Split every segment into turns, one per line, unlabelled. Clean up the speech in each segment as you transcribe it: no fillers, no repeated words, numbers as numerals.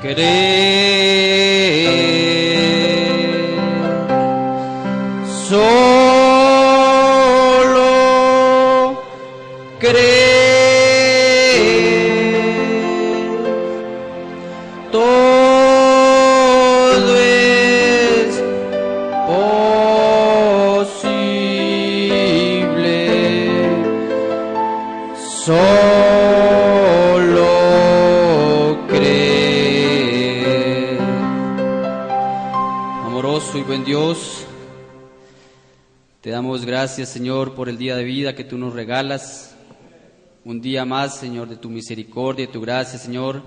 creer, solo creer, todo es posible, solo creer. Amoroso y buen Dios, te damos gracias, Señor, por el día de vida que tú nos regalas. Un día más, Señor, de tu misericordia y tu gracia, Señor.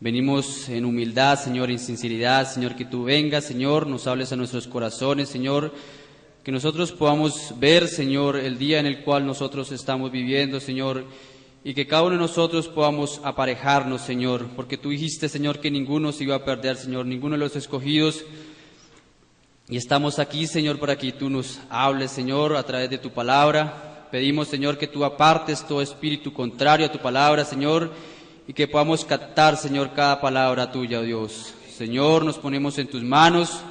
Venimos en humildad, Señor, en sinceridad, Señor, que tú vengas, Señor, nos hables a nuestros corazones, Señor, que nosotros podamos ver, Señor, el día en el cual nosotros estamos viviendo, Señor, y que cada uno de nosotros podamos aparejarnos, Señor, porque tú dijiste, Señor, que ninguno se iba a perder, Señor, ninguno de los escogidos. Y estamos aquí, Señor, para que tú nos hables, Señor, a través de tu palabra. Pedimos, Señor, que tú apartes todo espíritu contrario a tu palabra, Señor, y que podamos captar, Señor, cada palabra tuya, oh Dios. Señor, nos ponemos en tus manos,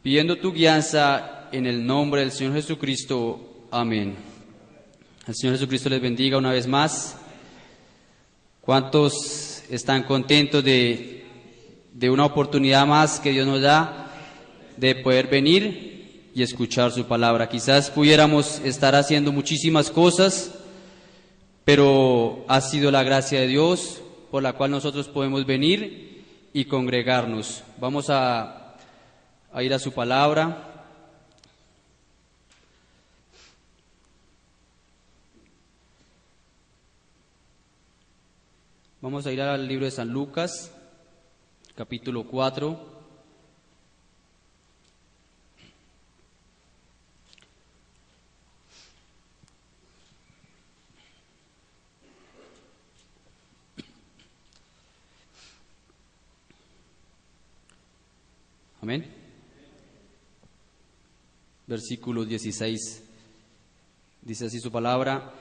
pidiendo tu guianza en el nombre del Señor Jesucristo. Amén. El Señor Jesucristo les bendiga una vez más. ¿Cuántos están contentos de una oportunidad más que Dios nos da de poder venir y escuchar su palabra? Quizás pudiéramos estar haciendo muchísimas cosas, pero ha sido la gracia de Dios por la cual nosotros podemos venir y congregarnos. Vamos a ir a su palabra. Vamos a ir al libro de San Lucas, capítulo 4. Amén. Versículo 16. Dice así su palabra: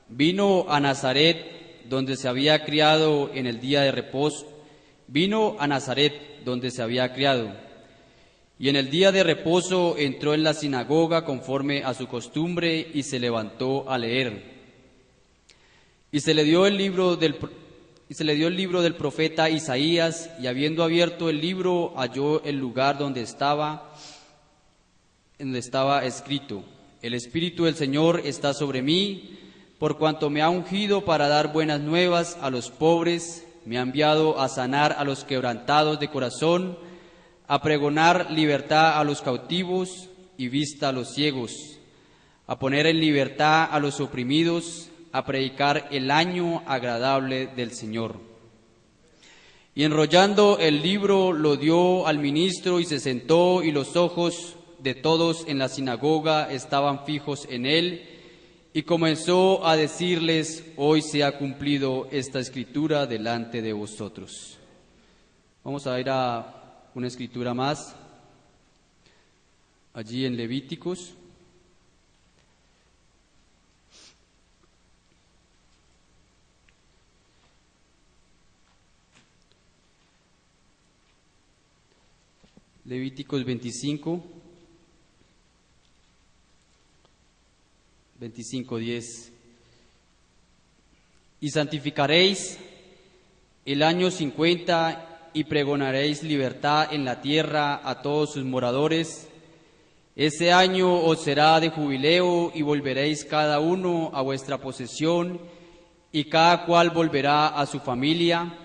vino a Nazaret, donde se había criado en el día de reposo. Vino a Nazaret, donde se había criado. Y en el día de reposo entró en la sinagoga conforme a su costumbre y se levantó a leer. Y se le dio el libro del profeta Isaías, y habiendo abierto el libro, halló el lugar donde estaba escrito: el Espíritu del Señor está sobre mí, por cuanto me ha ungido para dar buenas nuevas a los pobres, me ha enviado a sanar a los quebrantados de corazón, a pregonar libertad a los cautivos y vista a los ciegos, a poner en libertad a los oprimidos, a predicar el año agradable del Señor. Y enrollando el libro lo dio al ministro y se sentó, y los ojos de todos en la sinagoga estaban fijos en él, y comenzó a decirles: hoy se ha cumplido esta escritura delante de vosotros. Vamos a ir a una escritura más, allí en Levíticos. Levíticos 25:10. Y santificaréis el año 50 y pregonaréis libertad en la tierra a todos sus moradores. Ese año os será de jubileo y volveréis cada uno a vuestra posesión y cada cual volverá a su familia.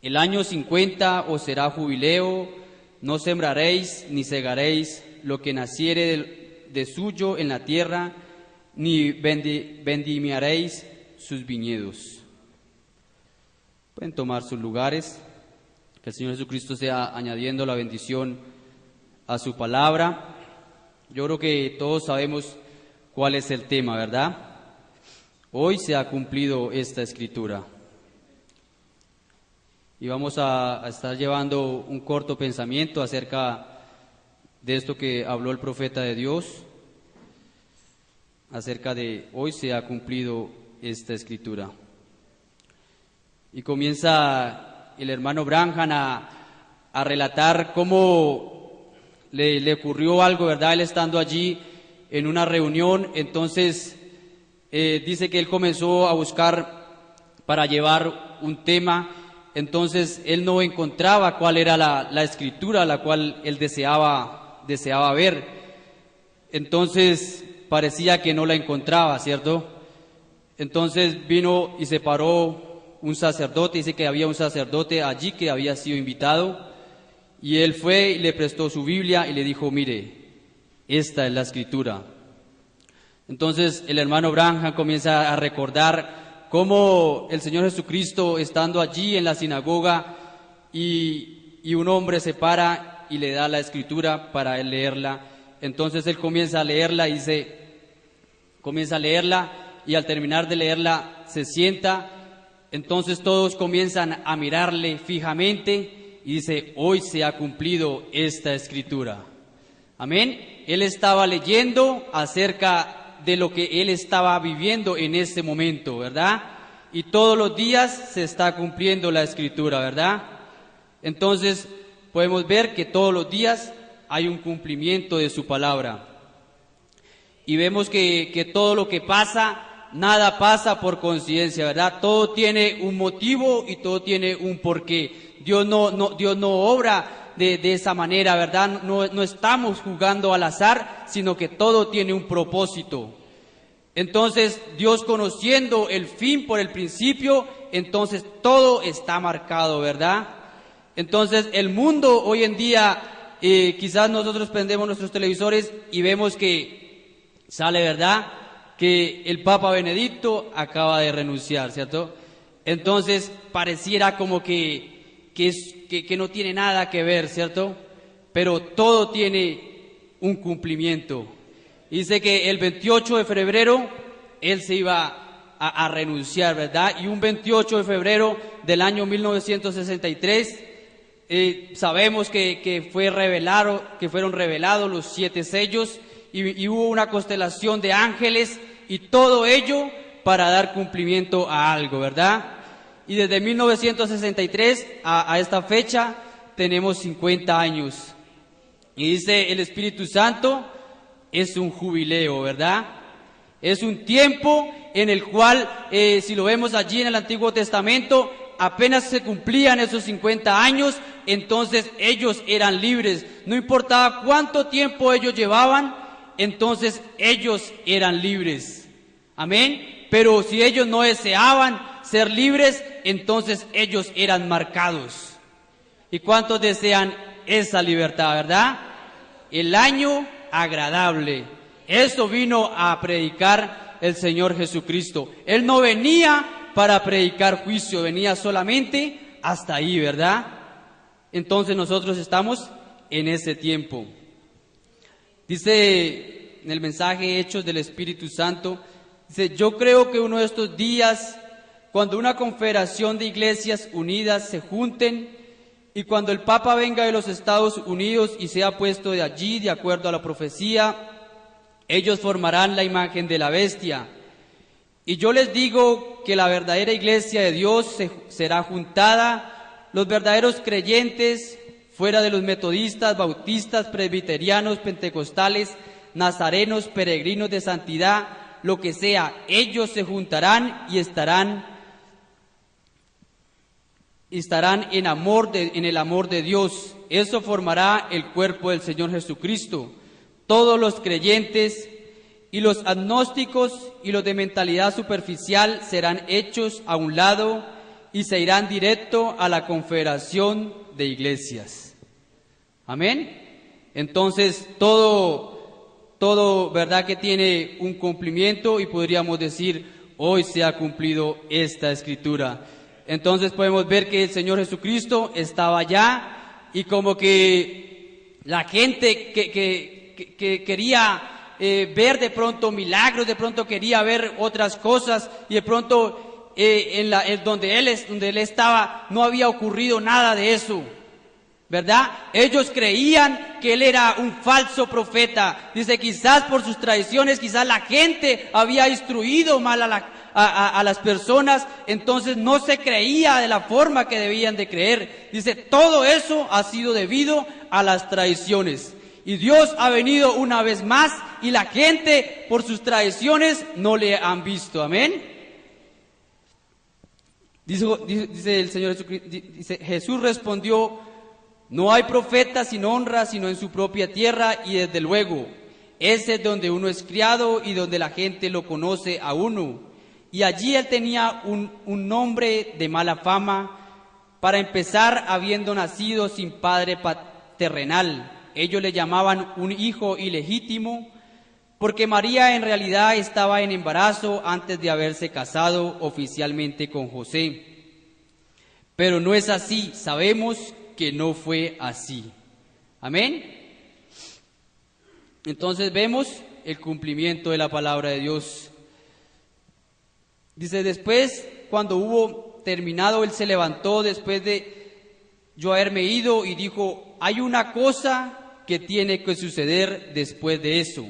El año 50 os será jubileo, no sembraréis ni segaréis lo que naciere de suyo en la tierra, ni vendimiaréis sus viñedos. Pueden tomar sus lugares. Que el Señor Jesucristo sea añadiendo la bendición a su palabra. Yo creo que todos sabemos cuál es el tema, ¿verdad? Hoy se ha cumplido esta escritura. Y vamos a estar llevando un corto pensamiento acerca de esto que habló el profeta de Dios, acerca de hoy se ha cumplido esta escritura. Y comienza el hermano Branham a relatar cómo le ocurrió algo, ¿verdad? Él estando allí en una reunión, entonces dice que él comenzó a buscar para llevar un tema, entonces él no encontraba cuál era la escritura la cual él deseaba ver, entonces parecía que no la encontraba, ¿cierto? Entonces vino y se paró un sacerdote, dice que había un sacerdote allí que había sido invitado, y él fue y le prestó su Biblia y le dijo, mire, esta es la escritura. Entonces el hermano Branham comienza a recordar cómo el Señor Jesucristo, estando allí en la sinagoga, y un hombre se para y le da la escritura para él leerla. Entonces él comienza a leerla y y al terminar de leerla se sienta. Entonces todos comienzan a mirarle fijamente y dice, hoy se ha cumplido esta escritura. Amén. Él estaba leyendo acerca de lo que él estaba viviendo en ese momento, ¿verdad? Y todos los días se está cumpliendo la escritura, ¿verdad? Entonces podemos ver que todos los días hay un cumplimiento de su palabra. Y vemos que todo lo que pasa, nada pasa por coincidencia, ¿verdad? Todo tiene un motivo y todo tiene un porqué. Dios no obra de esa manera, ¿verdad? No estamos jugando al azar, sino que todo tiene un propósito. Entonces, Dios, conociendo el fin por el principio, entonces todo está marcado, ¿verdad? Entonces, el mundo hoy en día, quizás nosotros prendemos nuestros televisores y vemos que sale, ¿verdad?, que el Papa Benedicto acaba de renunciar, ¿cierto? Entonces pareciera como que no tiene nada que ver, ¿cierto? Pero todo tiene un cumplimiento. Dice que el 28 de febrero él se iba a renunciar, ¿verdad? Y un 28 de febrero del año 1963 sabemos que fueron revelados los 7 sellos. Y hubo una constelación de ángeles y todo ello para dar cumplimiento a algo, ¿verdad? Y desde 1963 a esta fecha tenemos 50 años. Y dice el Espíritu Santo, es un jubileo, ¿verdad? Es un tiempo en el cual, si lo vemos allí en el Antiguo Testamento, apenas se cumplían esos 50 años, entonces ellos eran libres. No importaba cuánto tiempo ellos llevaban, entonces ellos eran libres. Amén. Pero si ellos no deseaban ser libres, entonces ellos eran marcados. ¿Y cuántos desean esa libertad, verdad? El año agradable. Eso vino a predicar el Señor Jesucristo. Él no venía para predicar juicio, venía solamente hasta ahí, ¿verdad? Entonces nosotros estamos en ese tiempo. Dice en el mensaje Hechos del Espíritu Santo, dice, yo creo que uno de estos días, cuando una confederación de iglesias unidas se junten y cuando el Papa venga de los Estados Unidos y sea puesto de allí de acuerdo a la profecía, ellos formarán la imagen de la bestia. Y yo les digo que la verdadera iglesia de Dios será juntada, los verdaderos creyentes, fuera de los metodistas, bautistas, presbiterianos, pentecostales, nazarenos, peregrinos de santidad, lo que sea, ellos se juntarán y estarán en el amor de Dios. Eso formará el cuerpo del Señor Jesucristo. Todos los creyentes y los agnósticos y los de mentalidad superficial serán hechos a un lado y se irán directo a la confederación de iglesias. Amén. Entonces todo, verdad, que tiene un cumplimiento y podríamos decir, hoy se ha cumplido esta escritura. Entonces podemos ver que el Señor Jesucristo estaba allá y como que la gente que quería ver de pronto milagros, de pronto quería ver otras cosas y de pronto donde él estaba no había ocurrido nada de eso, ¿verdad? Ellos creían que él era un falso profeta. Dice, quizás por sus tradiciones, quizás la gente había instruido mal a las personas, entonces no se creía de la forma que debían de creer. Dice, todo eso ha sido debido a las tradiciones. Y Dios ha venido una vez más y la gente por sus tradiciones no le han visto. Amén. Dice el Señor Jesucristo, dice, Jesús respondió, no hay profeta sin honra sino en su propia tierra, y desde luego, ese es donde uno es criado y donde la gente lo conoce a uno. Y allí él tenía un nombre de mala fama, para empezar, habiendo nacido sin padre terrenal. Ellos le llamaban un hijo ilegítimo, porque María en realidad estaba en embarazo antes de haberse casado oficialmente con José. Pero no es así, sabemos que no fue así. Amén. Entonces vemos el cumplimiento de la palabra de Dios. Dice, después, cuando hubo terminado, él se levantó después de yo haberme ido y dijo, hay una cosa que tiene que suceder después de eso.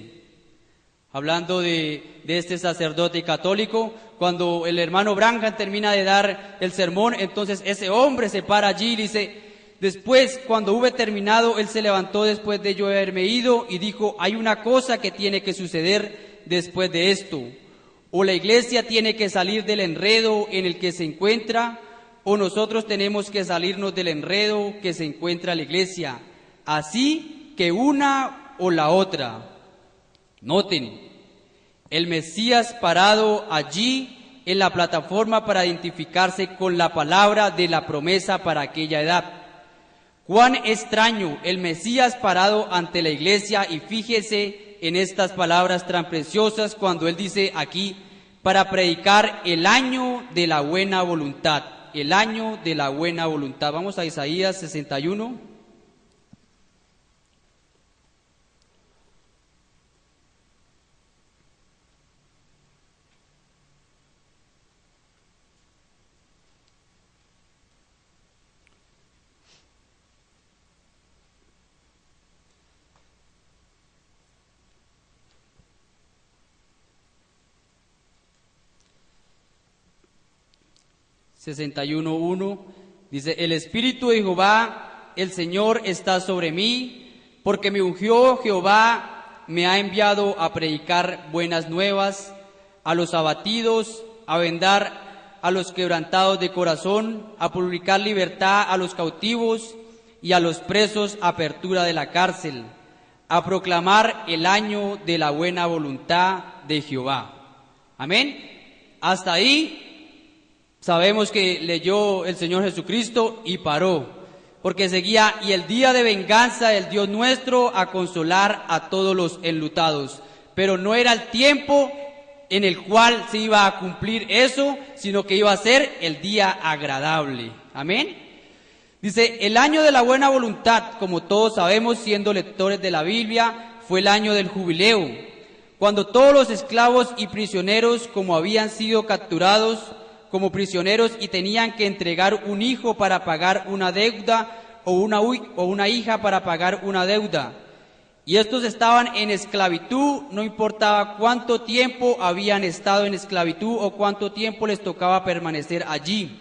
Hablando de este sacerdote católico, cuando el hermano Branham termina de dar el sermón, entonces ese hombre se para allí y dice, después, cuando hube terminado, él se levantó después de yo haberme ido y dijo, hay una cosa que tiene que suceder después de esto. O la iglesia tiene que salir del enredo en el que se encuentra, o nosotros tenemos que salirnos del enredo que se encuentra la iglesia. Así que una o la otra. Noten, el Mesías parado allí en la plataforma para identificarse con la palabra de la promesa para aquella edad. Cuán extraño, el Mesías parado ante la iglesia, y fíjese en estas palabras tan preciosas cuando él dice aquí, para predicar el año de la buena voluntad, el año de la buena voluntad. Vamos a Isaías 61. 61:1, dice, el Espíritu de Jehová, el Señor, está sobre mí, porque me ungió Jehová, me ha enviado a predicar buenas nuevas a los abatidos, a vendar a los quebrantados de corazón, a publicar libertad a los cautivos y a los presos apertura de la cárcel, a proclamar el año de la buena voluntad de Jehová. Amén. Hasta ahí sabemos que leyó el Señor Jesucristo y paró, porque seguía, y el día de venganza del Dios nuestro a consolar a todos los enlutados. Pero no era el tiempo en el cual se iba a cumplir eso, sino que iba a ser el día agradable. Amén. Dice, el año de la buena voluntad, como todos sabemos, siendo lectores de la Biblia, fue el año del jubileo, cuando todos los esclavos y prisioneros, como habían sido capturados como prisioneros y tenían que entregar un hijo para pagar una deuda o una hija para pagar una deuda, y estos estaban en esclavitud, no importaba cuánto tiempo habían estado en esclavitud o cuánto tiempo les tocaba permanecer allí.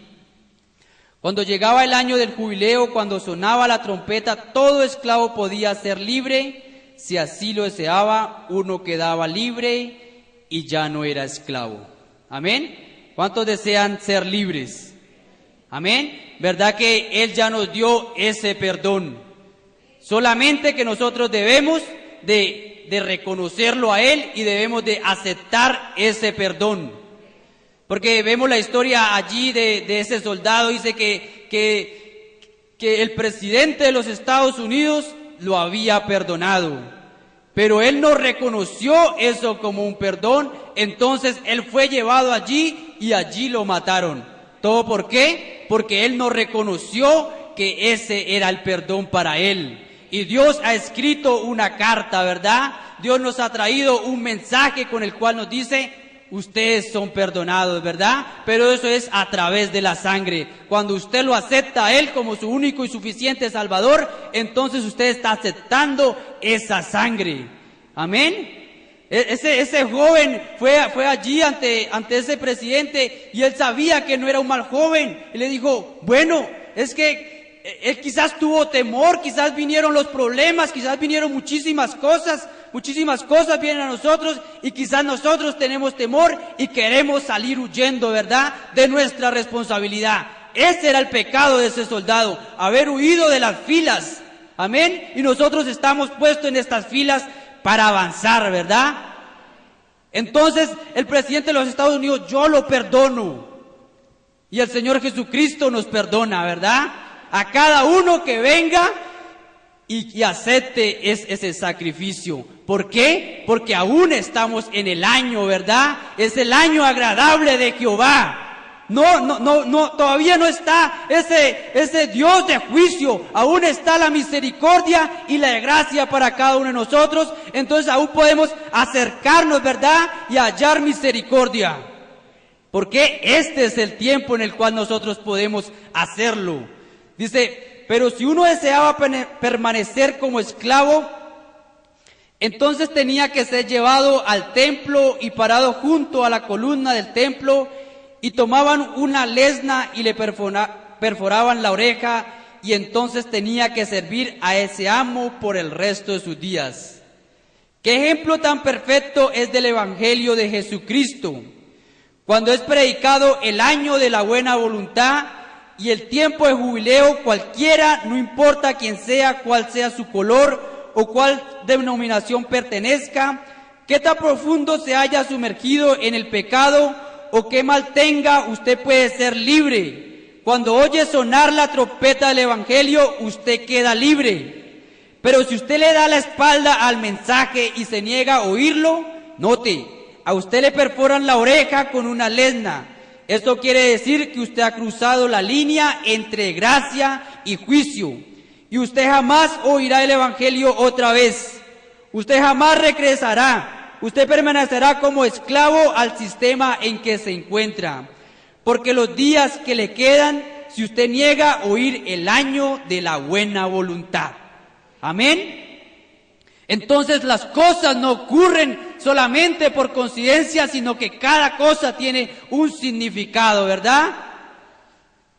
Cuando llegaba el año del jubileo, cuando sonaba la trompeta, todo esclavo podía ser libre, si así lo deseaba, uno quedaba libre y ya no era esclavo. Amén. ¿Cuántos desean ser libres? Amén. ¿Verdad que Él ya nos dio ese perdón? Solamente que nosotros debemos de reconocerlo a Él y debemos de aceptar ese perdón. Porque vemos la historia allí de ese soldado, dice que el presidente de los Estados Unidos lo había perdonado, pero él no reconoció eso como un perdón, entonces él fue llevado allí y allí lo mataron. ¿Todo por qué? Porque él no reconoció que ese era el perdón para él. Y Dios ha escrito una carta, ¿verdad? Dios nos ha traído un mensaje con el cual nos dice, ustedes son perdonados, ¿verdad? Pero eso es a través de la sangre. Cuando usted lo acepta a Él como su único y suficiente Salvador, entonces usted está aceptando esa sangre. Amén. Ese joven fue allí ante ese presidente y él sabía que no era un mal joven. Y le dijo, bueno, es que él quizás tuvo temor, quizás vinieron los problemas, quizás vinieron muchísimas cosas vienen a nosotros y quizás nosotros tenemos temor y queremos salir huyendo, ¿verdad?, de nuestra responsabilidad. Ese era el pecado de ese soldado, haber huido de las filas. Amén. Y nosotros estamos puestos en estas filas para avanzar, ¿verdad? Entonces el presidente de los Estados Unidos, yo lo perdono. Y el Señor Jesucristo nos perdona, ¿verdad? A cada uno que venga y acepte ese sacrificio. ¿Por qué? Porque aún estamos en el año, ¿verdad? Es el año agradable de Jehová. No, todavía no está ese Dios de juicio, aún está la misericordia y la gracia para cada uno de nosotros, entonces aún podemos acercarnos, ¿verdad?, y hallar misericordia, porque este es el tiempo en el cual nosotros podemos hacerlo. Dice, pero si uno deseaba permanecer como esclavo, entonces tenía que ser llevado al templo y parado junto a la columna del templo, y tomaban una lesna y le perforaban la oreja, y entonces tenía que servir a ese amo por el resto de sus días. ¿Qué ejemplo tan perfecto es del Evangelio de Jesucristo? Cuando es predicado el año de la buena voluntad y el tiempo de jubileo, cualquiera, no importa quién sea, cuál sea su color o cuál denominación pertenezca, qué tan profundo se haya sumergido en el pecado o qué mal tenga, usted puede ser libre. Cuando oye sonar la trompeta del Evangelio, usted queda libre. Pero si usted le da la espalda al mensaje y se niega a oírlo, note, a usted le perforan la oreja con una lesna. Esto quiere decir que usted ha cruzado la línea entre gracia y juicio. Y usted jamás oirá el Evangelio otra vez. Usted jamás regresará. Usted permanecerá como esclavo al sistema en que se encuentra, porque los días que le quedan, si usted niega oír el año de la buena voluntad. Amén. Entonces las cosas no ocurren solamente por coincidencia, sino que cada cosa tiene un significado, ¿verdad?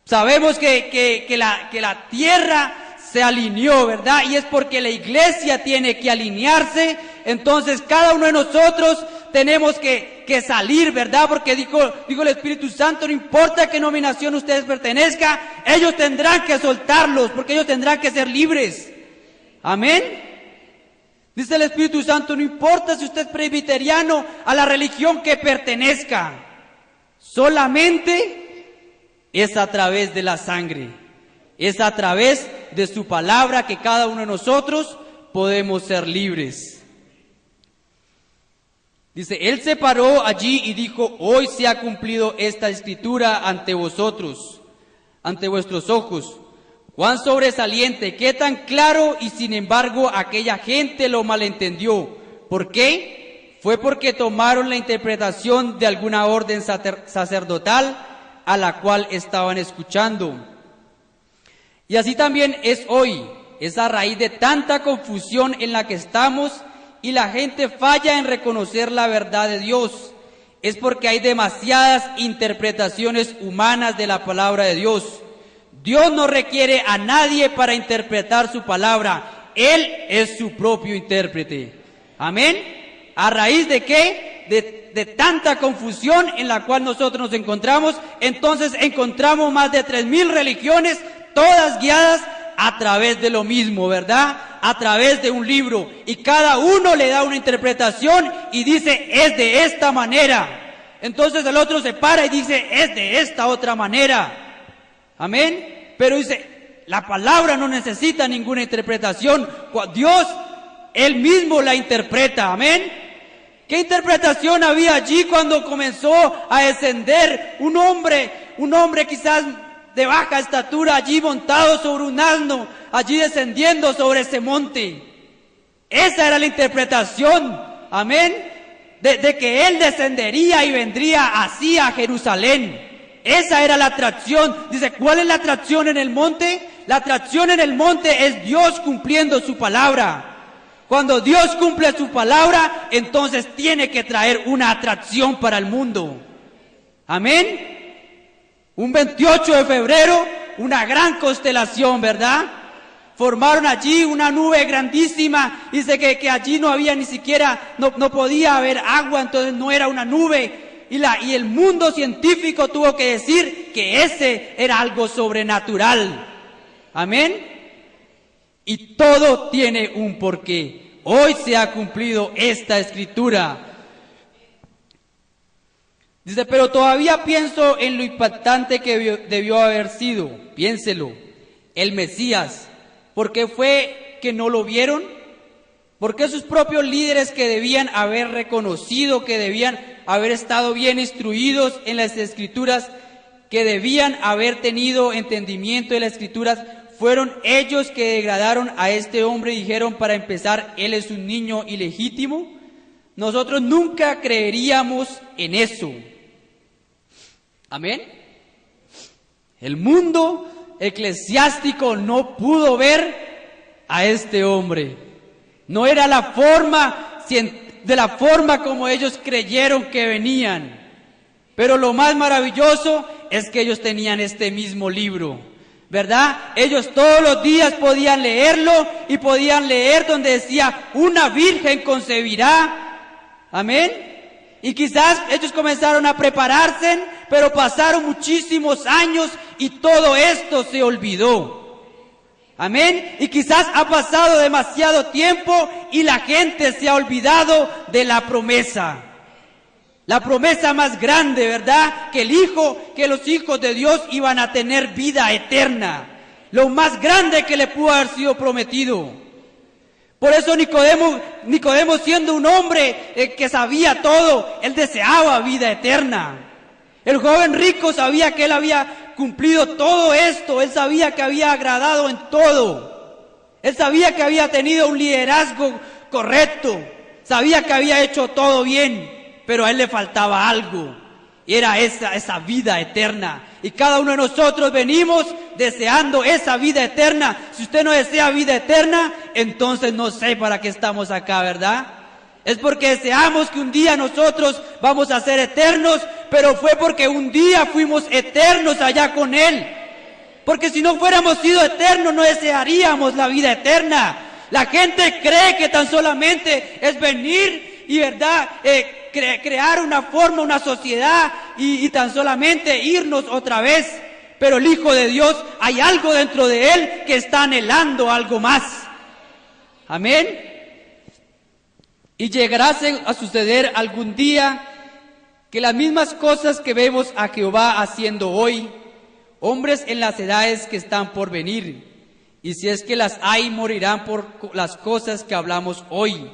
Sabemos que la tierra se alineó, ¿verdad? Y es porque la iglesia tiene que alinearse. Entonces cada uno de nosotros tenemos que salir, ¿verdad? Porque dijo el Espíritu Santo, no importa a qué denominación ustedes pertenezcan, ellos tendrán que soltarlos, porque ellos tendrán que ser libres. Amén. Dice el Espíritu Santo, no importa si usted es presbiteriano, a la religión que pertenezca, solamente es a través de la sangre, es a través de su palabra que cada uno de nosotros podemos ser libres. Dice, él se paró allí y dijo, hoy se ha cumplido esta escritura ante vosotros, ante vuestros ojos. Cuán sobresaliente, qué tan claro, y sin embargo aquella gente lo malentendió. ¿Por qué? Fue porque tomaron la interpretación de alguna orden sacerdotal a la cual estaban escuchando. Y así también es hoy, es a raíz de tanta confusión en la que estamos y la gente falla en reconocer la verdad de Dios. Es porque hay demasiadas interpretaciones humanas de la palabra de Dios. Dios no requiere a nadie para interpretar su palabra. Él es su propio intérprete. Amén. ¿A raíz de qué? De tanta confusión en la cual nosotros nos encontramos, entonces encontramos más de 3,000 religiones, todas guiadas a través de lo mismo, ¿verdad? A través de un libro. Y cada uno le da una interpretación y dice, es de esta manera. Entonces el otro se para y dice, es de esta otra manera. Amén. Pero dice, la palabra no necesita ninguna interpretación. Dios, Él mismo la interpreta. Amén. ¿Qué interpretación había allí cuando comenzó a descender un hombre quizás de baja estatura, allí montado sobre un asno, allí descendiendo sobre ese monte? Esa era la interpretación, amén, de que Él descendería y vendría así a Jerusalén. Esa era la atracción. Dice, ¿cuál es la atracción en el monte? La atracción en el monte es Dios cumpliendo su palabra. Cuando Dios cumple su palabra, entonces tiene que traer una atracción para el mundo. Amén. Un 28 de febrero, una gran constelación, ¿verdad? Formaron allí una nube grandísima. Dice que allí no había ni siquiera, no podía haber agua, entonces no era una nube. Y el mundo científico tuvo que decir que ese era algo sobrenatural. Amén. Y todo tiene un porqué. Hoy se ha cumplido esta escritura. Dice, pero todavía pienso en lo impactante que debió haber sido. Piénselo. El Mesías. ¿Por qué fue que no lo vieron? ¿Por qué sus propios líderes, que debían haber reconocido, que debían haber estado bien instruidos en las escrituras, que debían haber tenido entendimiento de las escrituras, fueron ellos que degradaron a este hombre y dijeron, para empezar, él es un niño ilegítimo? Nosotros nunca creeríamos en eso. Amén. El mundo eclesiástico no pudo ver a este hombre. No era la forma, de la forma como ellos creyeron que venían. Pero lo más maravilloso es que ellos tenían este mismo libro, ¿verdad? Ellos todos los días podían leerlo y podían leer donde decía, una virgen concebirá. Amén. Y quizás ellos comenzaron a prepararse, pero pasaron muchísimos años y todo esto se olvidó. Amén. Y quizás ha pasado demasiado tiempo y la gente se ha olvidado de la promesa. La promesa más grande, ¿verdad? Que los hijos de Dios iban a tener vida eterna. Lo más grande que le pudo haber sido prometido. Por eso Nicodemo, siendo un hombre que sabía todo, él deseaba vida eterna. El joven rico sabía que él había cumplido todo esto. Él sabía que había agradado en todo. Él sabía que había tenido un liderazgo correcto. Sabía que había hecho todo bien. Pero a él le faltaba algo. Y era esa vida eterna. Y cada uno de nosotros venimos deseando esa vida eterna. Si usted no desea vida eterna, entonces no sé para qué estamos acá, ¿verdad? Es porque deseamos que un día nosotros vamos a ser eternos, pero fue porque un día fuimos eternos allá con Él. Porque si no fuéramos sido eternos, no desearíamos la vida eterna. La gente cree que tan solamente es venir y, ¿verdad?, crear una forma, una sociedad y tan solamente irnos otra vez. Pero el Hijo de Dios, hay algo dentro de Él que está anhelando algo más. Amén. Y llegará a suceder algún día que las mismas cosas que vemos a Jehová haciendo hoy, hombres en las edades que están por venir, y si es que las hay, morirán por las cosas que hablamos hoy.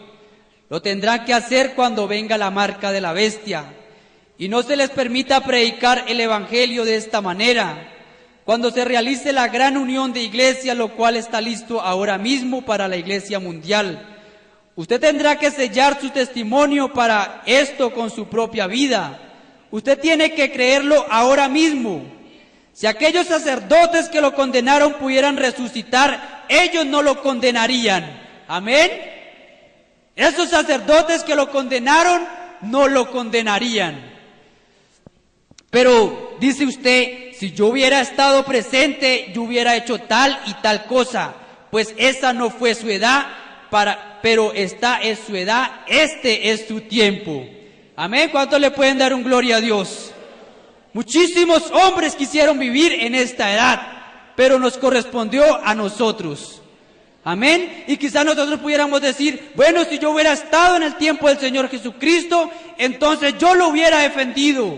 Lo tendrán que hacer cuando venga la marca de la bestia, y no se les permita predicar el evangelio de esta manera, cuando se realice la gran unión de iglesia, lo cual está listo ahora mismo para la iglesia mundial. Usted tendrá que sellar su testimonio para esto con su propia vida. Usted tiene que creerlo ahora mismo. Si aquellos sacerdotes que lo condenaron pudieran resucitar, ellos no lo condenarían. Amén. Esos sacerdotes que lo condenaron no lo condenarían. Pero dice usted, si yo hubiera estado presente, yo hubiera hecho tal y tal cosa. Pues esa no fue su edad, pero esta es su edad, este es su tiempo. Amén. ¿Cuántos le pueden dar un gloria a Dios? Muchísimos hombres quisieron vivir en esta edad, pero nos correspondió a nosotros. Amén. Y quizás nosotros pudiéramos decir, bueno, si yo hubiera estado en el tiempo del Señor Jesucristo, entonces yo lo hubiera defendido.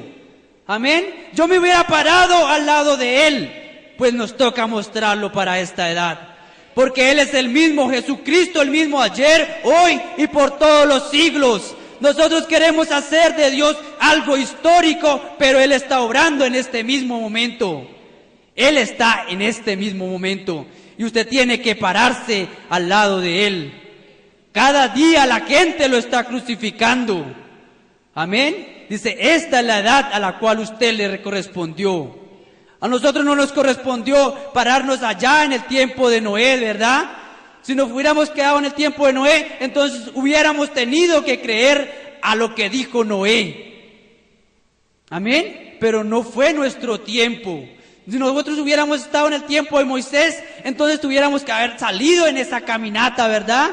Amén. Yo me hubiera parado al lado de Él. Pues nos toca mostrarlo para esta edad. Porque Él es el mismo Jesucristo, el mismo ayer, hoy y por todos los siglos. Nosotros queremos hacer de Dios algo histórico, pero Él está obrando en este mismo momento. Él está en este mismo momento. Y usted tiene que pararse al lado de Él. Cada día la gente lo está crucificando. Amén. Dice, esta es la edad a la cual usted le correspondió. A nosotros no nos correspondió pararnos allá en el tiempo de Noé, ¿verdad? Si nos hubiéramos quedado en el tiempo de Noé, entonces hubiéramos tenido que creer a lo que dijo Noé. Amén. Pero no fue nuestro tiempo. Si nosotros hubiéramos estado en el tiempo de Moisés, entonces tuviéramos que haber salido en esa caminata, ¿verdad?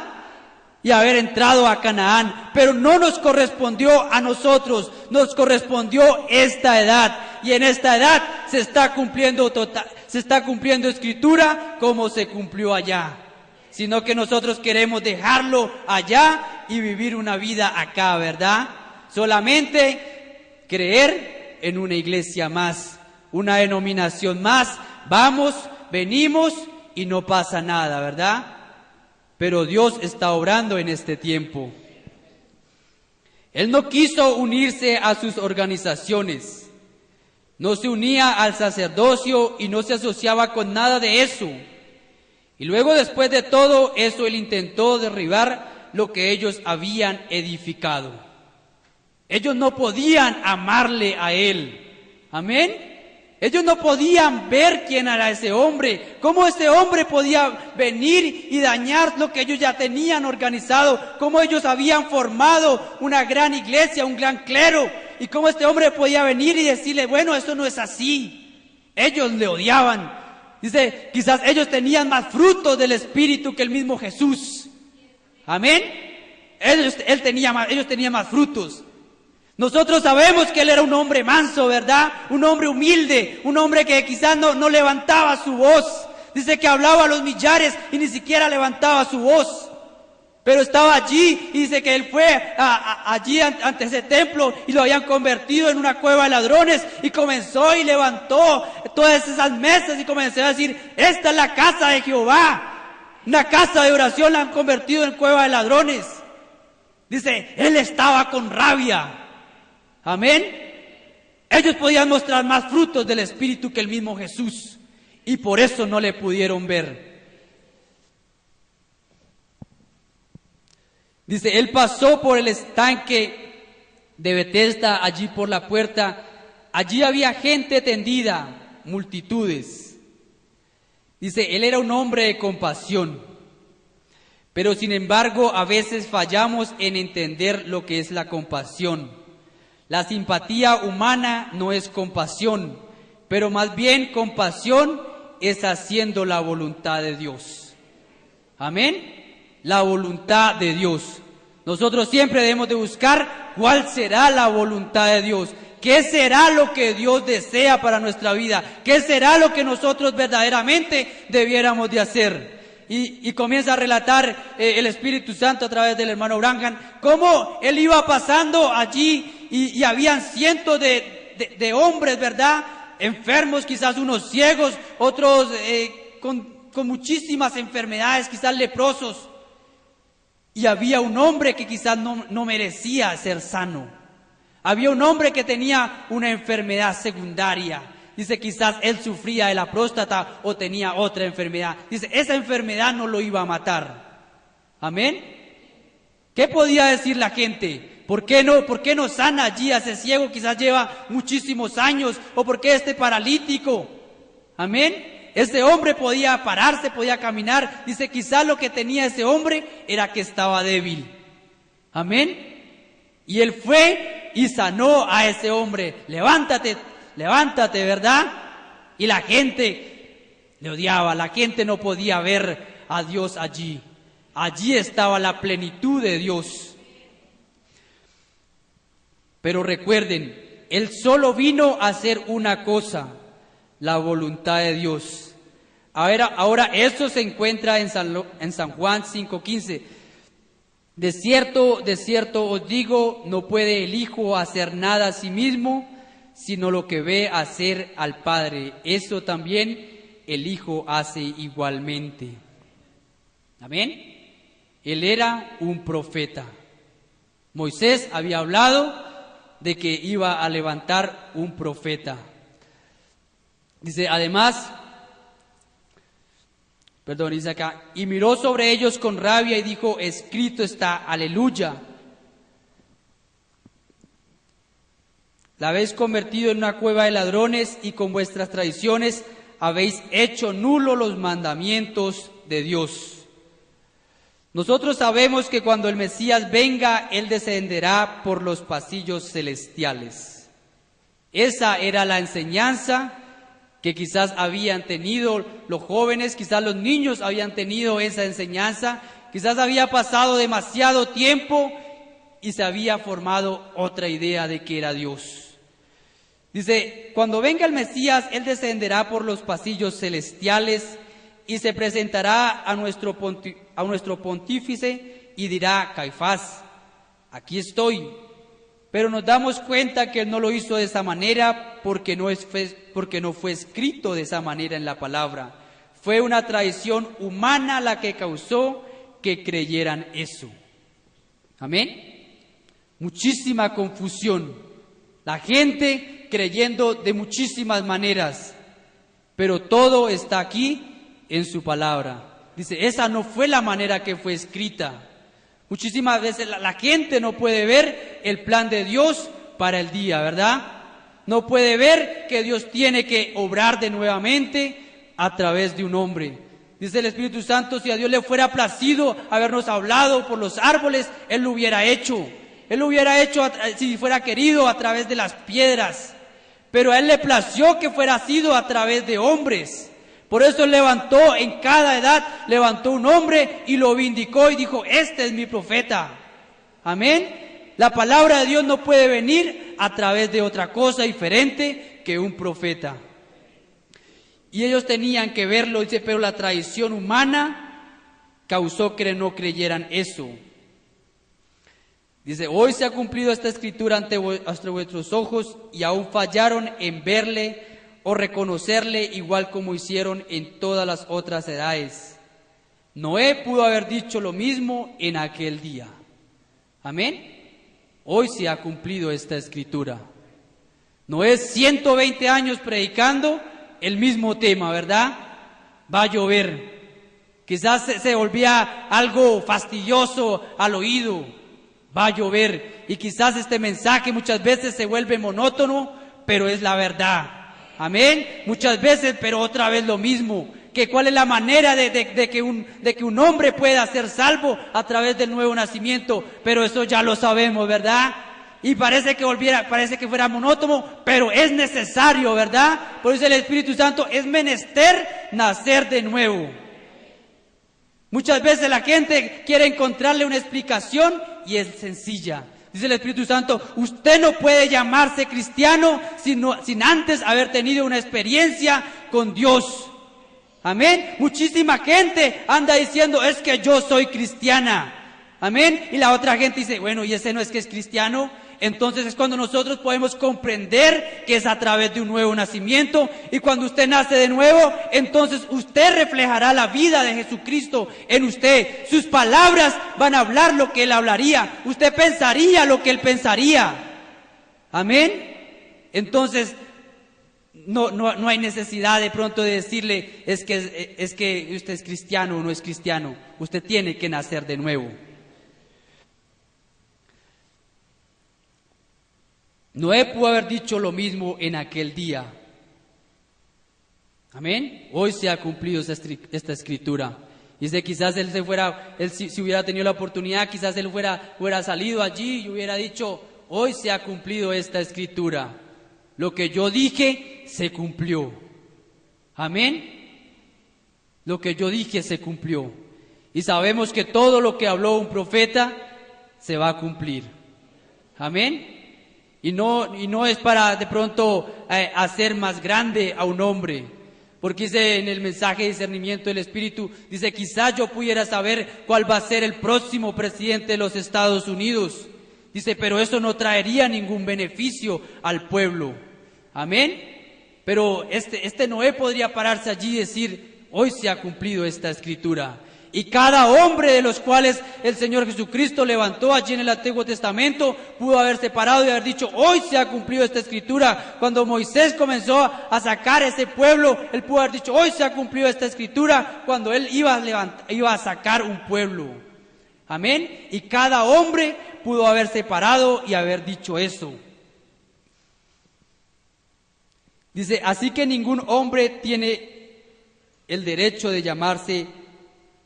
Y haber entrado a Canaán. Pero no nos correspondió a nosotros, nos correspondió esta edad. Y en esta edad se está cumpliendo escritura como se cumplió allá. Sino que nosotros queremos dejarlo allá y vivir una vida acá, ¿verdad? Solamente creer en una iglesia más, una denominación más. Vamos, venimos y no pasa nada, ¿verdad? Pero Dios está obrando en este tiempo. Él no quiso unirse a sus organizaciones. No se unía al sacerdocio y no se asociaba con nada de eso. Y luego, después de todo eso, Él intentó derribar lo que ellos habían edificado. Ellos no podían amarle a Él. Amén. Ellos no podían ver quién era ese hombre, cómo ese hombre podía venir y dañar lo que ellos ya tenían organizado, cómo ellos habían formado una gran iglesia, un gran clero, y cómo este hombre podía venir y decirle, bueno, eso no es así. Ellos le odiaban. Dice, quizás ellos tenían más frutos del Espíritu que el mismo Jesús. Amén. Ellos tenían más frutos. Nosotros sabemos que él era un hombre manso, ¿verdad? Un hombre humilde, un hombre que quizás no levantaba su voz. Dice que hablaba a los millares y ni siquiera levantaba su voz. Pero estaba allí y dice que él fue allí ante ese templo y lo habían convertido en una cueva de ladrones y comenzó y levantó todas esas mesas y comenzó a decir, esta es la casa de Jehová. Una casa de oración la han convertido en cueva de ladrones. Dice, él estaba con rabia. Amén. Ellos podían mostrar más frutos del Espíritu que el mismo Jesús y por eso no le pudieron ver. Dice, él pasó por el estanque de Betesda, allí por la puerta. Allí había gente tendida, multitudes. Dice, él era un hombre de compasión. Pero sin embargo, a veces fallamos en entender lo que es la compasión. La simpatía humana no es compasión, pero más bien compasión es haciendo la voluntad de Dios. Amén. La voluntad de Dios. Nosotros siempre debemos de buscar cuál será la voluntad de Dios. ¿Qué será lo que Dios desea para nuestra vida? ¿Qué será lo que nosotros verdaderamente debiéramos de hacer? Y comienza a relatar el Espíritu Santo a través del hermano Branham, cómo él iba pasando allí y habían cientos de hombres, ¿verdad? Enfermos, quizás unos ciegos, otros con muchísimas enfermedades, quizás leprosos. Y había un hombre que quizás no merecía ser sano. Había un hombre que tenía una enfermedad secundaria. Dice, quizás él sufría de la próstata o tenía otra enfermedad. Dice, esa enfermedad no lo iba a matar. Amén. ¿Qué podía decir la gente? ¿Por qué no sana allí a ese ciego? Quizás lleva muchísimos años. ¿O por qué este paralítico? Amén. Ese hombre podía pararse, podía caminar. Dice, quizás lo que tenía ese hombre era que estaba débil. Amén. Y él fue y sanó a ese hombre. Levántate, ¿verdad? Y la gente le odiaba, la gente no podía ver a Dios allí. Allí estaba la plenitud de Dios. Pero recuerden, él solo vino a hacer una cosa, la voluntad de Dios. Ahora eso se encuentra en San Juan 5:15. De cierto os digo, no puede el Hijo hacer nada a sí mismo, sino lo que ve hacer al Padre. Eso también el Hijo hace igualmente. Amén. Él era un profeta. Moisés había hablado de que iba a levantar un profeta. Dice, además, dice acá, y miró sobre ellos con rabia y dijo, escrito está, aleluya. La habéis convertido en una cueva de ladrones y con vuestras tradiciones habéis hecho nulo los mandamientos de Dios. Nosotros sabemos que cuando el Mesías venga, Él descenderá por los pasillos celestiales. Esa era la enseñanza que quizás habían tenido los jóvenes, quizás los niños habían tenido esa enseñanza, quizás había pasado demasiado tiempo y se había formado otra idea de que era Dios. Dice, cuando venga el Mesías, Él descenderá por los pasillos celestiales y se presentará a nuestro pontífice y dirá, Caifás, aquí estoy. Pero nos damos cuenta que Él no lo hizo de esa manera porque no fue escrito de esa manera en la palabra. Fue una traición humana la que causó que creyeran eso. Amén. Muchísima confusión. La gente creyendo de muchísimas maneras. Pero todo está aquí en su palabra. Dice, esa no fue la manera que fue escrita. Muchísimas veces la gente no puede ver el plan de Dios para el día, ¿verdad? No puede ver que Dios tiene que obrar de nuevamente a través de un hombre. Dice el Espíritu Santo, si a Dios le fuera placido habernos hablado por los árboles, Él lo hubiera hecho. Él lo hubiera hecho si fuera querido a través de las piedras. Pero a Él le plació que fuera sido a través de hombres. Por eso levantó en cada edad, levantó un hombre y lo vindicó y dijo, este es mi profeta. Amén. La palabra de Dios no puede venir a través de otra cosa diferente que un profeta. Y ellos tenían que verlo, dice, pero la traición humana causó que no creyeran eso. Dice, hoy se ha cumplido esta escritura ante vuestros ojos y aún fallaron en verle o reconocerle igual como hicieron en todas las otras edades. Noé pudo haber dicho lo mismo en aquel día. Amén. Hoy se ha cumplido esta escritura. Noé 120 años predicando el mismo tema, ¿verdad? Va a llover. Quizás se volvía algo fastidioso al oído. Va a llover. Y quizás este mensaje muchas veces se vuelve monótono, pero es la verdad. Amén. Muchas veces, pero otra vez lo mismo. Que cuál es la manera de que un hombre pueda ser salvo a través del nuevo nacimiento. Pero eso ya lo sabemos, ¿verdad? Y parece que fuera monótono, pero es necesario, ¿verdad? Por eso el Espíritu Santo es menester nacer de nuevo. Muchas veces la gente quiere encontrarle una explicación y es sencilla. Dice el Espíritu Santo, usted no puede llamarse cristiano sin antes haber tenido una experiencia con Dios. Amén. Muchísima gente anda diciendo, es que yo soy cristiana. Amén. Y la otra gente dice, bueno, ¿y ese no es que es cristiano? Entonces es cuando nosotros podemos comprender que es a través de un nuevo nacimiento. Y cuando usted nace de nuevo, entonces usted reflejará la vida de Jesucristo en usted. Sus palabras van a hablar lo que Él hablaría. Usted pensaría lo que Él pensaría. Amén. Entonces no hay necesidad de pronto de decirle es que usted es cristiano o no es cristiano. Usted tiene que nacer de nuevo. Noé pudo haber dicho lo mismo en aquel día. Amén. Hoy se ha cumplido esta escritura. Dice, quizás él si hubiera tenido la oportunidad, quizás él hubiera salido allí y hubiera dicho, hoy se ha cumplido esta escritura. Lo que yo dije se cumplió. Amén. Lo que yo dije se cumplió. Y sabemos que todo lo que habló un profeta se va a cumplir. Amén. Y no es para de pronto hacer más grande a un hombre. Porque dice en el mensaje de discernimiento del Espíritu, dice, quizás yo pudiera saber cuál va a ser el próximo presidente de los Estados Unidos. Dice, pero eso no traería ningún beneficio al pueblo. Amén. Pero este Noé podría pararse allí y decir, hoy se ha cumplido esta escritura. Y cada hombre de los cuales el Señor Jesucristo levantó allí en el Antiguo Testamento pudo haberse parado y haber dicho, hoy se ha cumplido esta escritura. Cuando Moisés comenzó a sacar a ese pueblo, él pudo haber dicho, hoy se ha cumplido esta escritura, cuando él iba a sacar un pueblo. Amén. Y cada hombre pudo haberse parado y haber dicho eso. Dice, así que ningún hombre tiene el derecho de llamarse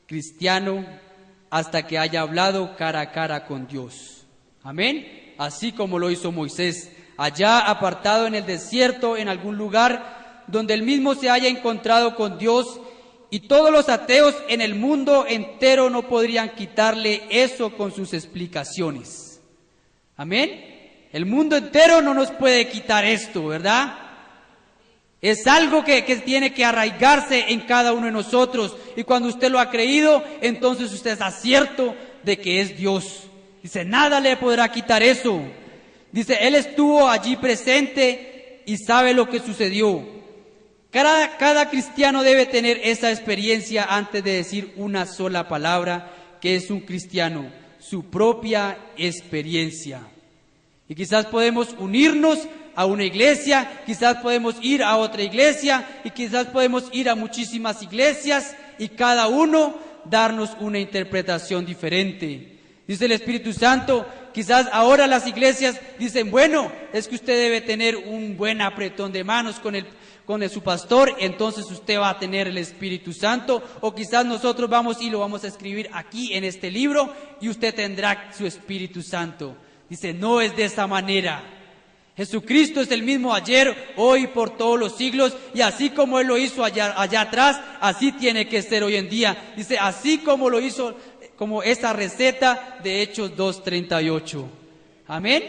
cristiano hasta que haya hablado cara a cara con Dios. Amén. Así como lo hizo Moisés, allá apartado en el desierto, en algún lugar donde él mismo se haya encontrado con Dios, y todos los ateos en el mundo entero no podrían quitarle eso con sus explicaciones. Amén. El mundo entero no nos puede quitar esto, ¿verdad? Es algo que tiene que arraigarse en cada uno de nosotros. Y cuando usted lo ha creído, entonces usted está cierto de que es Dios. Dice, nada le podrá quitar eso. Dice, Él estuvo allí presente y sabe lo que sucedió. Cada cristiano debe tener esa experiencia antes de decir una sola palabra, que es un cristiano, su propia experiencia. Y quizás podemos unirnos a una iglesia, quizás podemos ir a otra iglesia, y quizás podemos ir a muchísimas iglesias, y cada uno darnos una interpretación diferente. Dice el Espíritu Santo, quizás ahora las iglesias dicen, bueno, es que usted debe tener un buen apretón de manos con su pastor, entonces usted va a tener el Espíritu Santo, o quizás nosotros vamos y lo vamos a escribir aquí en este libro, y usted tendrá su Espíritu Santo. Dice, no es de esa manera. Jesucristo es el mismo ayer, hoy, por todos los siglos, y así como Él lo hizo allá atrás, así tiene que ser hoy en día. Dice, así como lo hizo, como esa receta de Hechos 2:38. Amén.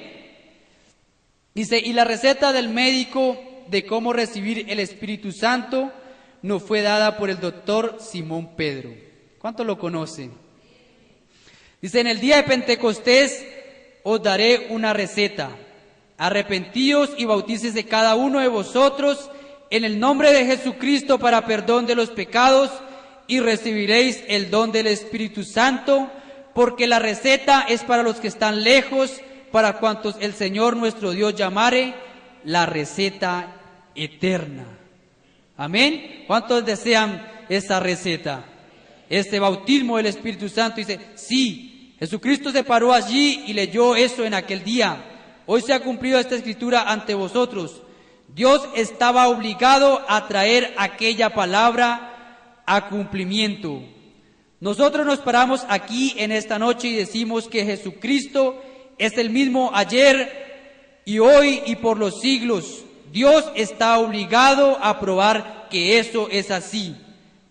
Dice, y la receta del médico de cómo recibir el Espíritu Santo nos fue dada por el doctor Simón Pedro. ¿Cuántos lo conocen? Dice, en el día de Pentecostés os daré una receta. Arrepentíos y bautícese cada uno de vosotros en el nombre de Jesucristo para perdón de los pecados, y recibiréis el don del Espíritu Santo, porque la receta es para los que están lejos, para cuantos el Señor nuestro Dios llamare, la receta eterna. Amén. ¿Cuántos desean esa receta? Este bautismo del Espíritu Santo. Dice, sí, Jesucristo se paró allí y leyó eso en aquel día. Hoy se ha cumplido esta escritura ante vosotros. Dios estaba obligado a traer aquella palabra a cumplimiento. Nosotros nos paramos aquí en esta noche y decimos que Jesucristo es el mismo ayer y hoy y por los siglos. Dios está obligado a probar que eso es así,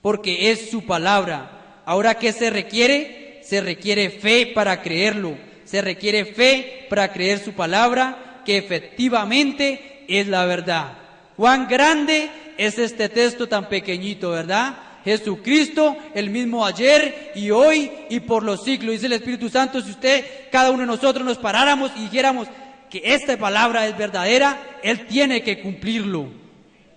porque es su palabra. Ahora, ¿qué se requiere? Se requiere fe para creerlo. Se requiere fe para creer su palabra, que efectivamente es la verdad. Cuán grande es este texto tan pequeñito, ¿verdad? Jesucristo, el mismo ayer y hoy y por los siglos. Dice el Espíritu Santo, si cada uno de nosotros nos paráramos y dijéramos que esta palabra es verdadera, Él tiene que cumplirlo.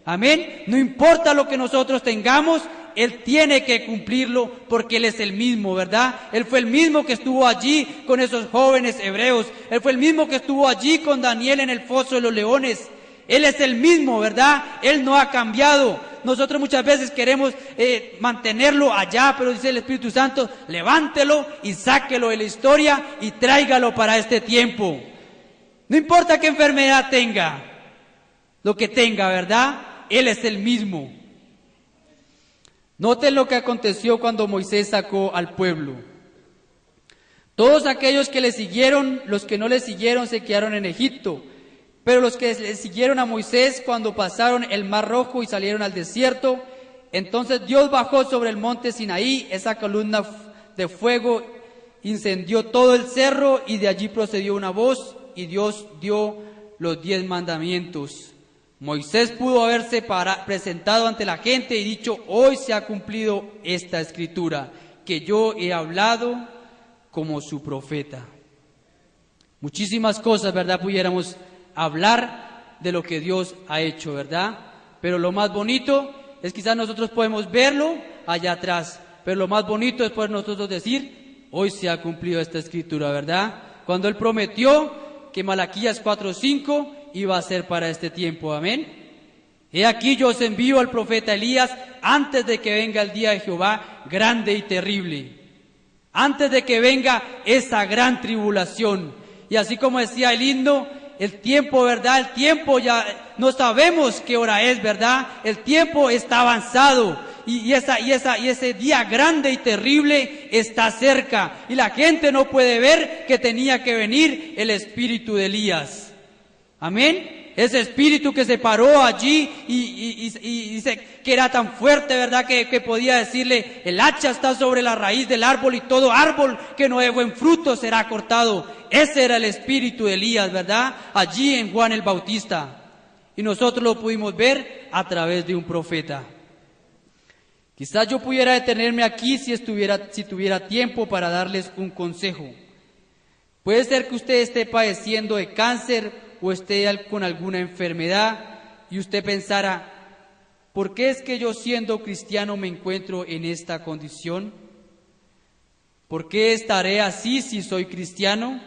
Amén. No importa lo que nosotros tengamos, Él tiene que cumplirlo porque Él es el mismo, ¿verdad? Él fue el mismo que estuvo allí con esos jóvenes hebreos. Él fue el mismo que estuvo allí con Daniel en el foso de los leones. Él es el mismo, ¿verdad? Él no ha cambiado. Nosotros muchas veces queremos mantenerlo allá, pero dice el Espíritu Santo, levántelo y sáquelo de la historia y tráigalo para este tiempo. No importa qué enfermedad tenga, lo que tenga, ¿verdad? Él es el mismo. Noten lo que aconteció cuando Moisés sacó al pueblo. Todos aquellos que le siguieron, los que no le siguieron se quedaron en Egipto. Pero los que le siguieron a Moisés cuando pasaron el Mar Rojo y salieron al desierto, entonces Dios bajó sobre el monte Sinaí, esa columna de fuego incendió todo el cerro y de allí procedió una voz y Dios dio los 10 mandamientos. Moisés pudo haberse presentado ante la gente y dicho, hoy se ha cumplido esta escritura, que yo he hablado como su profeta. Muchísimas cosas, ¿verdad? Pudiéramos hablar de lo que Dios ha hecho, ¿verdad? Pero lo más bonito es quizás nosotros podemos verlo allá atrás, pero lo más bonito es poder nosotros decir, hoy se ha cumplido esta escritura, ¿verdad? Cuando Él prometió que Malaquías 4:5 iba a ser para este tiempo, amén. He aquí yo os envío al profeta Elías antes de que venga el día de Jehová grande y terrible, antes de que venga esa gran tribulación. Y así como decía el himno, el tiempo, ¿verdad? El tiempo ya no sabemos qué hora es, ¿verdad? El tiempo está avanzado
y ese día grande y terrible está cerca. Y la gente no puede ver que tenía que venir el espíritu de Elías. Amén. Ese espíritu que se paró allí y dice que era tan fuerte, ¿verdad? Que podía decirle, el hacha está sobre la raíz del árbol y todo árbol que no dé buen fruto será cortado. Ese era el espíritu de Elías, ¿verdad? Allí en Juan el Bautista. Y nosotros lo pudimos ver a través de un profeta. Quizás yo pudiera detenerme aquí si tuviera tiempo para darles un consejo. Puede ser que usted esté padeciendo de cáncer o esté con alguna enfermedad y usted pensara, ¿por qué es que yo siendo cristiano me encuentro en esta condición? ¿Por qué estaré así si soy cristiano?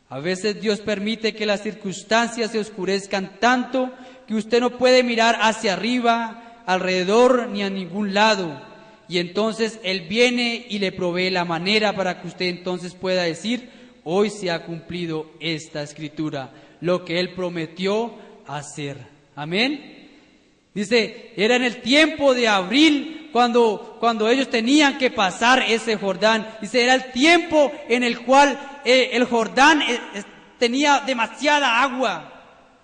A veces Dios permite que las circunstancias se oscurezcan tanto que usted no puede mirar hacia arriba, alrededor ni a ningún lado. Y entonces Él viene y le provee la manera para que usted entonces pueda decir, hoy se ha cumplido esta escritura, lo que Él prometió hacer. Amén. Dice, era en el tiempo de abril cuando ellos tenían que pasar ese Jordán. Dice, era el tiempo en el cual el Jordán tenía demasiada agua.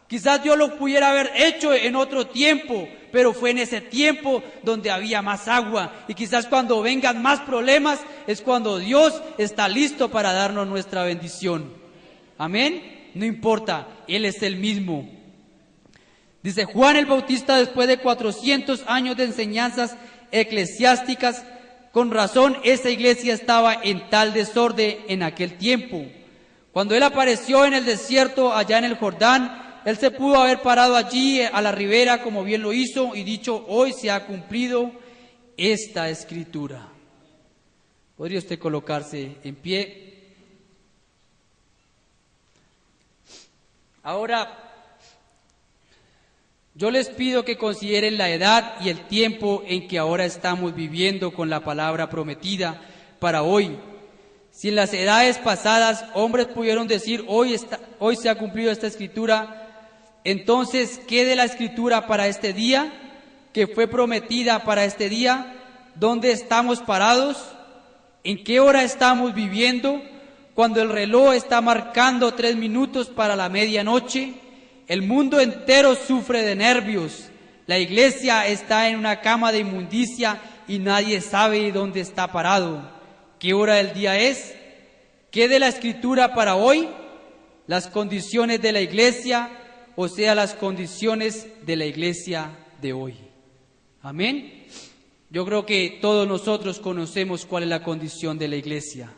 Quizás Dios lo pudiera haber hecho en otro tiempo, pero fue en ese tiempo donde había más agua. Y quizás cuando vengan más problemas es cuando Dios está listo para darnos nuestra bendición. Amén. No importa, Él es el mismo. Dice Juan el Bautista, después de 400 años de enseñanzas eclesiásticas, con razón esa iglesia estaba en tal desorden en aquel tiempo. Cuando Él apareció en el desierto, allá en el Jordán, Él se pudo haber parado allí a la ribera como bien lo hizo y dicho, hoy se ha cumplido esta escritura. ¿Podría usted colocarse en pie? Ahora, yo les pido que consideren la edad y el tiempo en que ahora estamos viviendo con la palabra prometida para hoy. Si en las edades pasadas hombres pudieron decir, hoy se ha cumplido esta escritura, entonces, ¿qué de la escritura para este día, que fue prometida para este día? ¿Dónde estamos parados? ¿En qué hora estamos viviendo? Cuando el reloj está marcando 3 minutos para la medianoche, el mundo entero sufre de nervios. La iglesia está en una cama de inmundicia y nadie sabe dónde está parado. ¿Qué hora del día es? ¿Qué de la escritura para hoy? Las condiciones de la iglesia, o sea, las condiciones de la iglesia de hoy. Amén. Yo creo que todos nosotros conocemos cuál es la condición de la iglesia.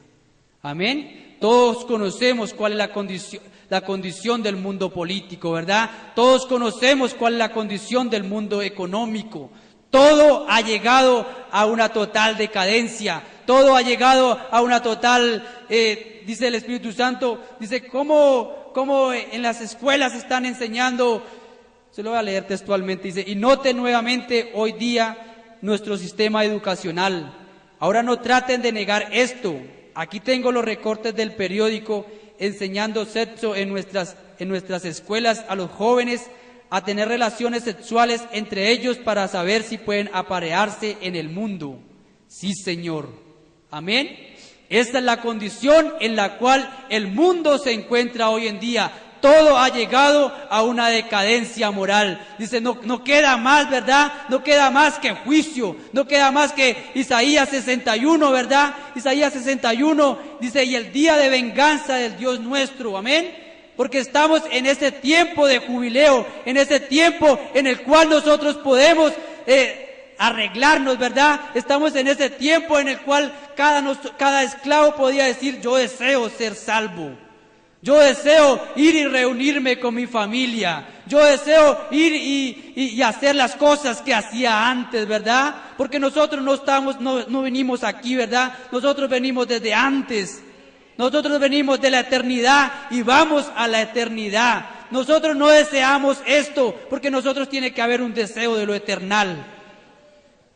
Amén. Todos conocemos cuál es la condición del mundo político, ¿verdad? Todos conocemos cuál es la condición del mundo económico. Todo ha llegado a una total decadencia. Todo ha llegado a una total, dice el Espíritu Santo, dice, ¿cómo en las escuelas están enseñando? Se lo voy a leer textualmente, dice, y note nuevamente hoy día nuestro sistema educacional. Ahora no traten de negar esto. Aquí tengo los recortes del periódico enseñando sexo en nuestras escuelas a los jóvenes a tener relaciones sexuales entre ellos para saber si pueden aparearse en el mundo. Sí, Señor. Amén. Esta es la condición en la cual el mundo se encuentra hoy en día. Todo ha llegado a una decadencia moral. Dice, no queda más, ¿verdad? No queda más que juicio. No queda más que Isaías 61, ¿verdad? Isaías 61 dice, y el día de venganza del Dios nuestro. Amén. Porque estamos en ese tiempo de jubileo, en ese tiempo en el cual nosotros podemos arreglarnos, ¿verdad? Estamos en ese tiempo en el cual cada esclavo podía decir, yo deseo ser salvo. Yo deseo ir y reunirme con mi familia. Yo deseo ir y hacer las cosas que hacía antes, ¿verdad? Porque nosotros no venimos aquí, ¿verdad? Nosotros venimos desde antes. Nosotros venimos de la eternidad y vamos a la eternidad. Nosotros no deseamos esto porque nosotros tiene que haber un deseo de lo eternal.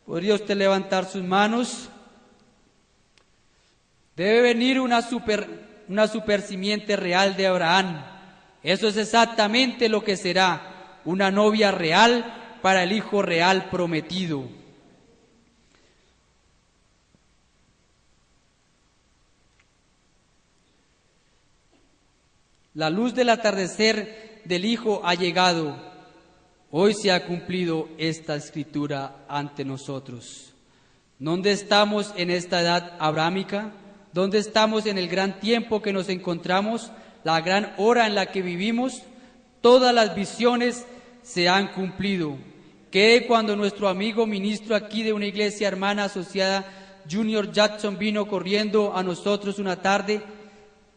¿Podría usted levantar sus manos? Debe venir una super simiente real de Abraham. Eso es exactamente lo que será una novia real para el hijo real prometido. La luz del atardecer del Hijo ha llegado. Hoy se ha cumplido esta escritura ante nosotros. ¿Dónde estamos en esta edad abrámica? ¿Dónde estamos en el gran tiempo que nos encontramos? La gran hora en la que vivimos. Todas las visiones se han cumplido. Que cuando nuestro amigo ministro aquí de una iglesia hermana asociada, Junior Jackson, vino corriendo a nosotros una tarde,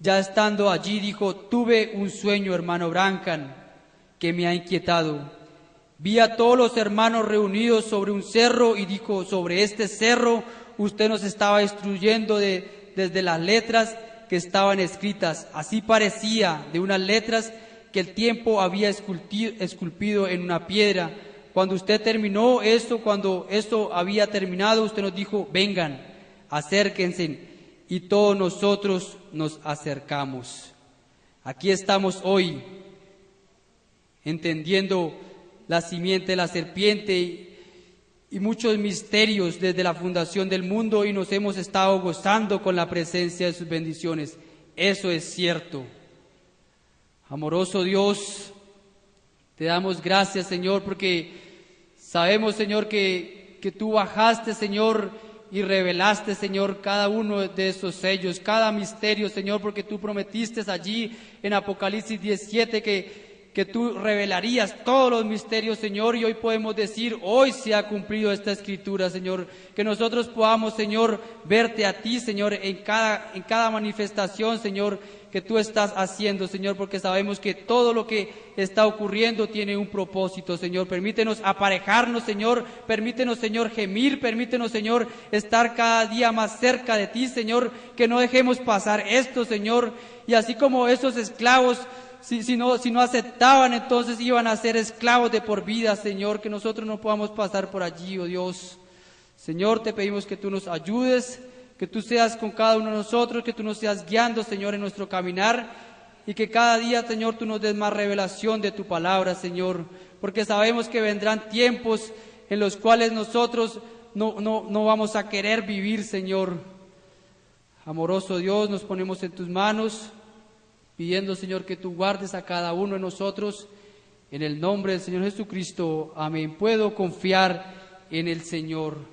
ya estando allí dijo: tuve un sueño, hermano Brancan, que me ha inquietado. Vi a todos los hermanos reunidos sobre un cerro y dijo: sobre este cerro usted nos estaba instruyendo desde las letras que estaban escritas. Así parecía, de unas letras que el tiempo había esculpido en una piedra. Cuando usted terminó esto, cuando esto había terminado, usted nos dijo: vengan, acérquense. Y todos nosotros nos acercamos. Aquí estamos hoy, entendiendo la simiente de la serpiente y muchos misterios desde la fundación del mundo, y nos hemos estado gozando con la presencia de sus bendiciones. Eso es cierto. Amoroso Dios, te damos gracias, Señor, porque sabemos, Señor, que tú bajaste, Señor, y revelaste, Señor, cada uno de esos sellos, cada misterio, Señor, porque tú prometiste allí en Apocalipsis 17 que tú revelarías todos los misterios, Señor, y hoy podemos decir: hoy se ha cumplido esta escritura, Señor, que nosotros podamos, Señor, verte a ti, Señor, en cada manifestación, Señor, que tú estás haciendo, Señor, porque sabemos que todo lo que está ocurriendo tiene un propósito, Señor. Permítenos aparejarnos, Señor, permítenos, Señor, gemir, permítenos, Señor, estar cada día más cerca de ti, Señor, que no dejemos pasar esto, Señor, y así como esos esclavos, si no aceptaban, entonces iban a ser esclavos de por vida, Señor, que nosotros no podamos pasar por allí, oh Dios. Señor, te pedimos que tú nos ayudes, que tú seas con cada uno de nosotros, que tú nos seas guiando, Señor, en nuestro caminar, y que cada día, Señor, tú nos des más revelación de tu palabra, Señor, porque sabemos que vendrán tiempos en los cuales nosotros no vamos a querer vivir, Señor. Amoroso Dios, nos ponemos en tus manos, pidiendo, Señor, que tú guardes a cada uno de nosotros, en el nombre del Señor Jesucristo. Amén. Puedo confiar en el Señor.